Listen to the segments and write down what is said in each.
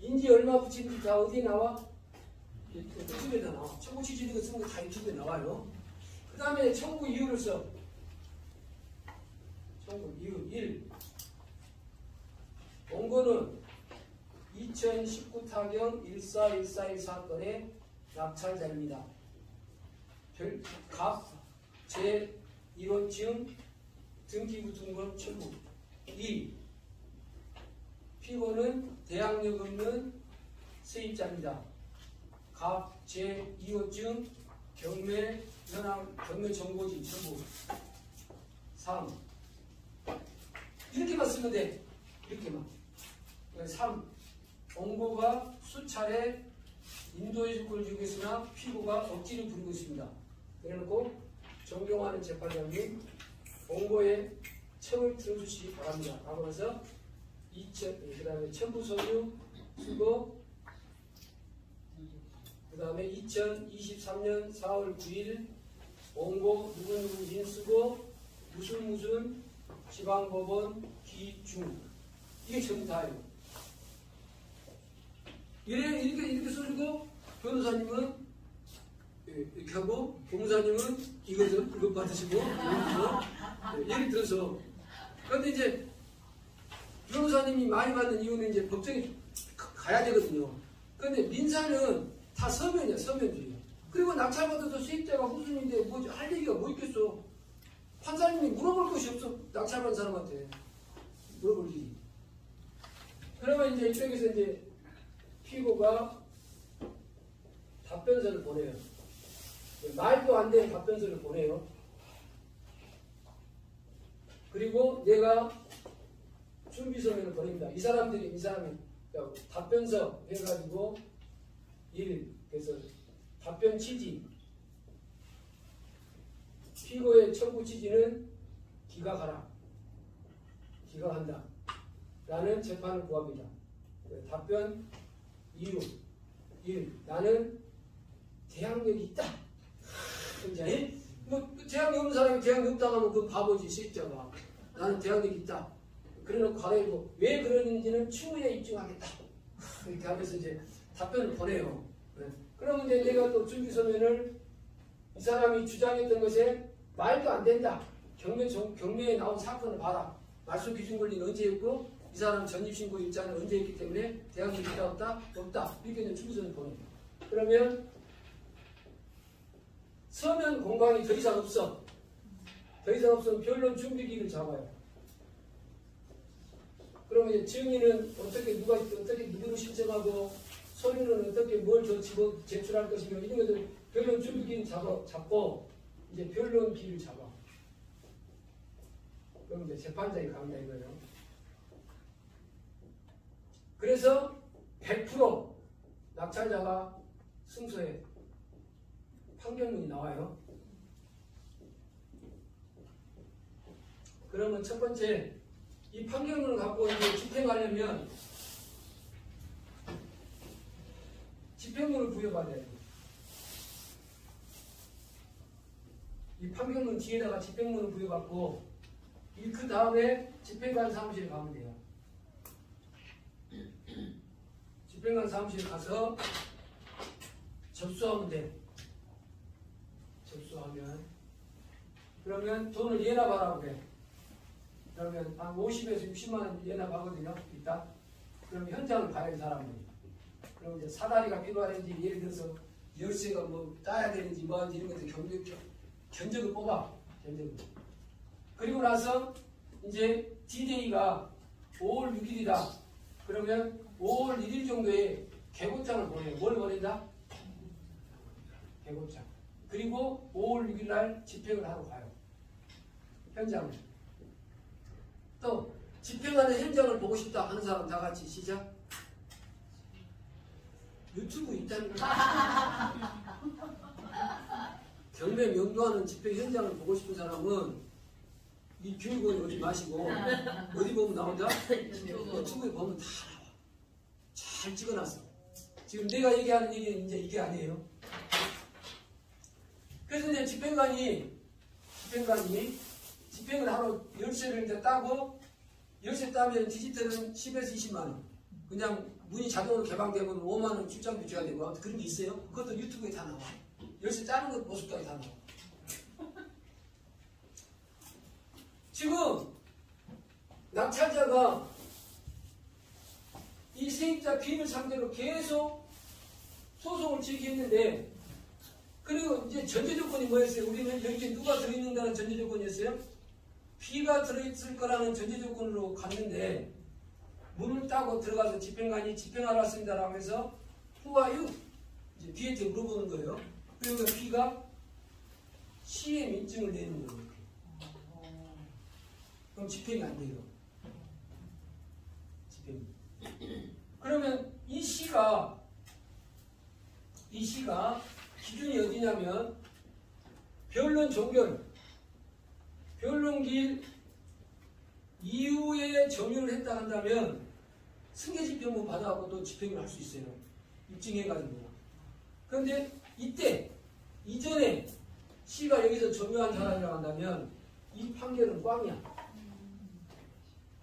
인지 얼마 붙이는지 다 어디에 나와? 유튜브에다 나와. 청구 취지 이거 쓰는 거 다 유튜브에 나와요. 그 다음에 청구 이유를 써. 청구 이유 1. 원고는 2019 타경 1414 사건의 낙찰자입니다. 제1원 등기부 등본 청구. 2. 피고는 대항력 없는 세입자입니다. 제2호증 경매 정보지 청구. 3. 이렇게만 쓰면 돼. 이렇게만. 3. 원고가 수차례 인도의 조건을 주고 있으나 피고가 억지를 부리고 있습니다. 그래놓고 존경하는 재판장님, 원고의 청을 들어주시기 바랍니다. 하면서 그 다음에 첨부서류 쓰고, 그 다음에 2023년 4월 9일 원고 누구누구인 쓰고 무슨 지방법원 기중. 이게 전부 다예요. 이렇게 써주고 변호사님은 이렇게 하고 법무사님은 이것 받으시고 예를 들어서. 그런데 이제 변호사님이 많이 받는 이유는 이제 법정에 가야 되거든요. 그런데 민사는 다 서면이야, 서면주의. 그리고 낙찰받아도 수입자가 후순인데 뭐 할 얘기가 뭐 있겠어. 판사님이 물어볼 것이 없어. 낙찰받은 사람한테 물어볼 일이. 그러면 이제 이쪽에서 이제 피고가 답변서를 보내요. 말도 안 되는 답변서를 보내요. 그리고 내가 준비서면을 보냅니다. 이 사람이 답변서 해가지고 1. 그래서 답변 취지. 피고의 청구 취지는 기각하라. 기각한다. 라는 재판을 구합니다. 답변 이유. 1. 나는 대항력이 있다. 이제 뭐 대항력 없는 사람이 대항력 없다고 하면 그 바보지, 실자가. 나는 대항력이 있다. 그래놓고 가라고 왜 그러는지는 추후에 입증하겠다. 이렇게 하면서 이제 답변을 보내요. 그러면 이제 내가 또 준비서면을 이 사람이 주장했던 것에 말도 안 된다. 경매에 나온 사건을 봐라. 말소 기준 권리는 언제 했고 이 사람 전입신고 일자는 언제 했기 때문에 대항력이 있다 없다? 없다. 이렇게 이제 준비서면을 보내요. 그러면 서면 공방이 더 이상 없어. 더 이상 없으면 변론 준비기를 잡아요. 그러면 이제 증인은 어떻게 누구를 신청하고 서류는 어떻게 뭘 제출할 것이며 이런 것들 변론 준비기를 잡고 이제 변론기를 잡아. 그럼 이제 재판장이 갑니다 이거예요. 그래서 100% 낙찰자가 승소해. 판결문이 나와요. 그러면 첫 번째 이 판결문을 갖고 이제 집행하려면 집행문을 부여받아야 돼요. 이 판결문 뒤에다가 집행문을 부여받고 그 다음에 집행관 사무실에 가면 돼요. 집행관 사무실에 가서 접수하면 돼. 접수하면 그러면 돈을 예납하라고 해. 그러면 한 50에서 60만원 예납하거든요. 이따. 그럼 현장을 가야 돼, 사람들이. 그럼 이제 사다리가 필요하는지, 예를 들어서 열쇠가 뭐 따야 되는지, 뭐 하는지 이런 것들 견적을 뽑아. 견적을. 그리고 나서 이제 D-Day가 5월 6일이다. 그러면 5월 1일 정도에 개고장을 보내요. 뭘 보낸다? 개고장. 그리고 5월 6일 날 집행을 하러 가요. 현장을. 또 집행하는 현장을 보고 싶다 하는 사람 다 같이 시작. 유튜브 있다는 거. 경매 명도하는 집행 현장을 보고 싶은 사람은 이 교육원 오지 마시고 어디 보면 나온다? 유튜브에 보면 다 나와. 잘 찍어놨어. 지금 내가 얘기하는 얘기는 이제 이게 아니에요. 그래서 이제 집행관이 집행을 하러 열쇠를 이제 따고 열쇠 따면 디지털은 10에서 20만원. 그냥 문이 자동으로 개방되면 5만 원 출장 비주가 되고 아무튼 그런 게 있어요. 그것도 유튜브에 다 나와. 열쇠 짜는 것 모습까지 다 나와. 지금 낙찰자가 이 세입자 B를 상대로 계속 소송을 제기했는데, 그리고 이제 전제 조건이 뭐였어요? 우리는 여기 누가 들어있는다는 전제 조건이었어요? B가 들어있을 거라는 전제 조건으로 갔는데, 문을 따고 들어가서 집행관이 집행하러 왔습니다라고 해서 Who are you? 이제 B한테 물어보는 거예요. 그리고 B가 C의 민증을 내는 거예요. 그럼 집행이 안 돼요. 집행이. 그러면 이 C가 기준이 어디냐면 변론 종결, 변론기일 이후에 점유를 했다 한다면 승계집행본 받아갖고 또 집행을 할 수 있어요. 입증해가지고. 그런데 이때 이전에 C가 여기서 점유한 사람이라고 한다면 이 판결은 꽝이야.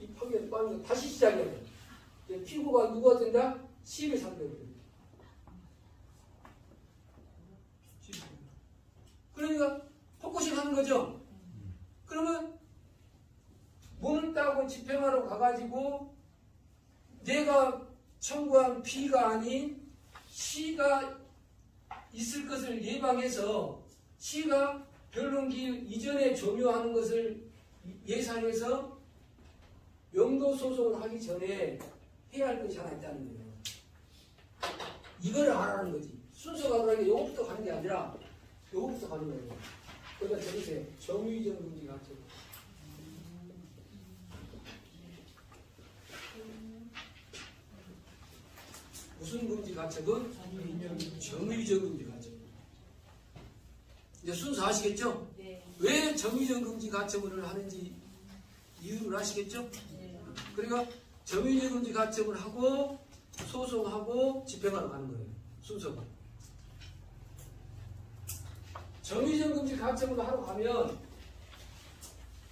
이 판결은 꽝이고 다시 시작해야 돼. 피고가 누가 된다? C를 상대로 됩니다. 그러니까 포커싱 하는 거죠. 그러면 문을 따고 집행하러 가가지고 내가 청구한 B가 아닌 C가 있을 것을 예방해서 C가 변론기일 이전에 점유하는 것을 예상해서 명도 소송을 하기 전에 해야 할 것이 하나 있다는 거예요. 이거를 알아라는 거지. 순서가 그러니까 요거부터 가는 게 아니라 요거부터 가는 거예요. 그러니까 저기세요. 점유이전 금지 가처분. 무슨 금지 가처분? 점유이전 금지 가처분. 이제 순서 아시겠죠? 네. 왜 점유이전 금지 가처분을 하는지 이유를 아시겠죠? 네. 그러니까 점유이전 금지 가처분을 하고 소송하고 집행하러 가는 거예요. 순서가. 점유이전 금지 가처분을 하러 가면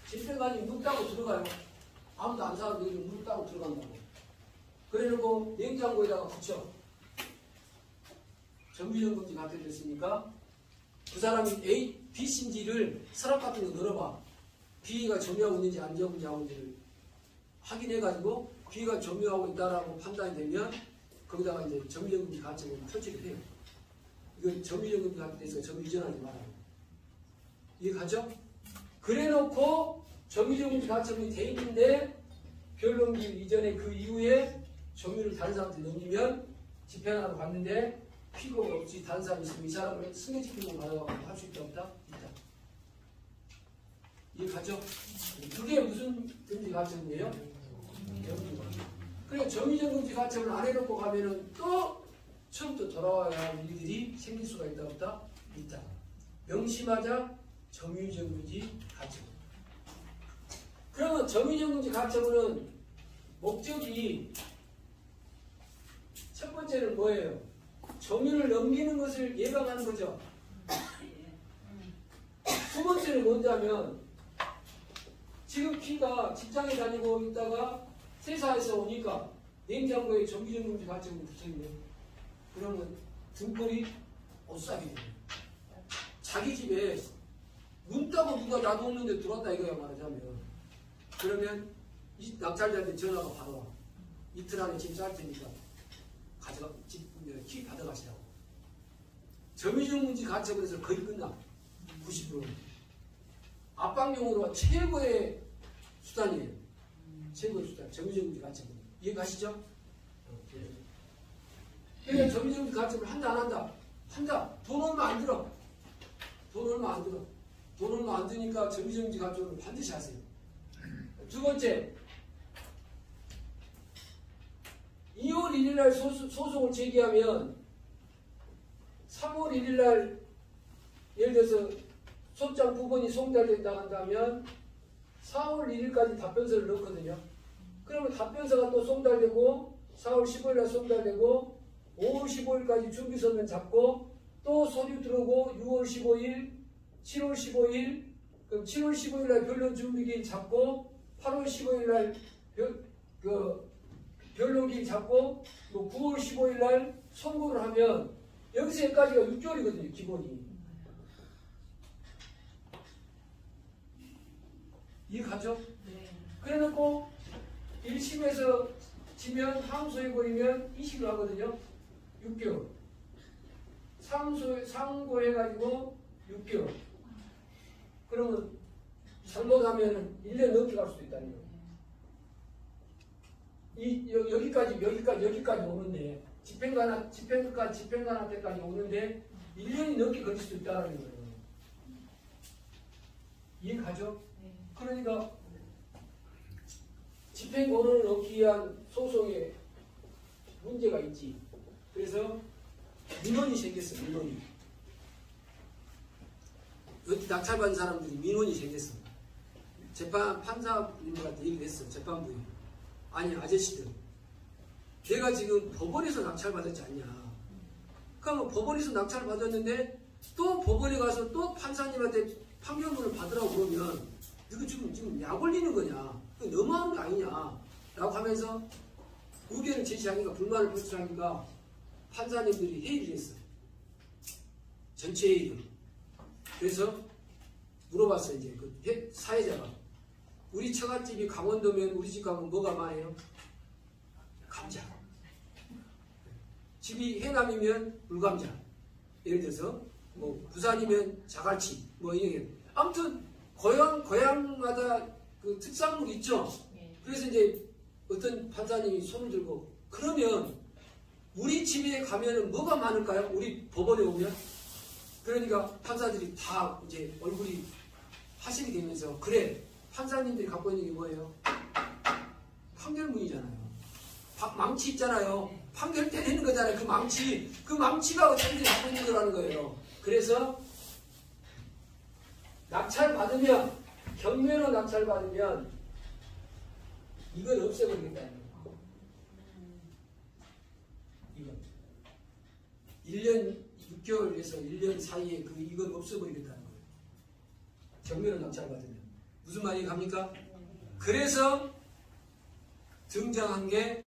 집행관이 문 따고 들어가요. 아무도 안 사는데 문 따고 들어간다고. 그래놓고 냉장고에다가 붙여. 점유이전 금지 가처분 됐으니까 그 사람이 A, B, C인지를 서랍 같은 거 열어봐. B가 점유하고 있는지 안 점유하고 있는지를 확인해가지고 B가 점유하고 있다라고 판단이 되면 거기다가 이제 점유이전 금지 가처분을 표시를 해요. 이건 점유이전 금지 가처분에서 점유이전하지 말아요. 이해가죠? 그래놓고 점유이전 금지 가처분이 돼 있는데 변론기일 이전에 그 이후에 점유를 다른 사람한테 넘기면 집행하러 갔는데 피고가 없이 다른 사람이 있으면 이 사람을 승계집행을 받아가지고 할 수 있다 없다? 있다. 이해가죠? 그게 무슨 금지 가처분이에요? 그러니까 점유이전 금지 가처분을 안 해놓고 가면은 또 처음부터 돌아와야 할 일들이 생길 수가 있다 없다? 있다. 명심하자. 점유이전 금지 가처분. 그러면 점유이전 금지 가처분은 목적이 첫 번째는 뭐예요? 점유를 넘기는 것을 예방하는 거죠. 두 번째는 뭐냐면 지금 P가 직장에 다니고 있다가 세사에서 오니까 냉장고에 점유이전 금지 가처분이 붙어있네요. 그러면 등골이 오싹이 돼요. 자기 집에 문 따고 누가 놔뒀는데 들어왔다 이거야 말하자면. 그러면 이 낙찰자한테 전화가 바로 와. 이틀 안에 집 쌀 테니까 가져가, 키 받아가시라고. 점유이전 금지 가처분에서 거의 끝나. 90%는. 압박용으로 최고의 수단이에요. 최고의 수단. 점유이전 금지 가처분. 이해가시죠? 그러니까 점유이전 금지 가처분 한다 안 한다? 한다. 돈 얼마 안 들어. 돈 얼마 안 들어. 돈 얼마 안 드니까 점유이전 금지 가처분을 반드시 하세요. 두 번째, 2월 1일날 소송을 제기하면 3월 1일날 예를 들어서 소장 부분이 송달된다 한다면 4월 1일까지 답변서를 넣거든요. 그러면 답변서가 또 송달되고 4월 15일날 송달되고 5월 15일까지 준비서면 잡고 또 서류 들어오고 6월 15일, 7월 15일, 그럼 7월 15일날 변론 준비기일 잡고 8월 15일날 변론 기일 잡고 뭐 9월 15일 날 선고를 하면 여기서 여기까지가 6개월이거든요. 기본이. 이해가죠? 네. 그래놓고 1심에서 지면 항소해버리면 2심을 하거든요. 6개월. 상고해가지고 6개월. 그러면 잘못하면 1년 넘게 갈 수도 있다는 거예요. 여기까지 오는데 집행관한테까지 오는데 1년이 넘게 걸릴 수도 있다는 거예요. 이해가죠? 네. 그러니까 집행권을 얻기 위한 소송에 문제가 있지. 그래서 민원이 생겼어. 민원이. 여기 낙찰받은 사람들이 민원이 생겼어. 판사님들한테 얘기를 했어. 재판부에. 아니 아저씨들, 내가 지금 법원에서 낙찰받았지 않냐. 그러면 법원에서 낙찰받았는데 또 법원에 가서 또 판사님한테 판결문을 받으라고 그러면 이거 지금 약 올리는 거냐. 이거 너무한 거 아니냐. 라고 하면서 의견을 제시하니까, 불만을 표출하니까 판사님들이 회의를 했어요. 전체 회의를. 그래서 물어봤어요. 이제 그 사회자가. 우리 처갓집이 강원도면 우리 집 가면 뭐가 많아요? 감자. 집이 해남이면 물감자. 예를 들어서 뭐 부산이면 자갈치. 뭐 이게 아무튼 고향마다 그 특산물이 있죠. 그래서 이제 어떤 판사님이 손을 들고, 그러면 우리 집에 가면은 뭐가 많을까요? 우리 법원에 오면. 그러니까 판사들이 다 이제 얼굴이 화색이 되면서, 그래, 판사님들이 갖고 있는 게 뭐예요? 판결문이잖아요. 망치 있잖아요. 판결 때리는 거잖아요. 그 망치가 어떻게 갖고 있는 거라는 거예요. 그래서 낙찰받으면, 경매로 낙찰받으면 이걸 없애버리겠다는 거예요. 이건 1년 6개월에서 1년 사이에 이걸 없애버리겠다는 거예요. 경매로 낙찰받으면. 무슨 말이 갑니까? 그래서 등장한 게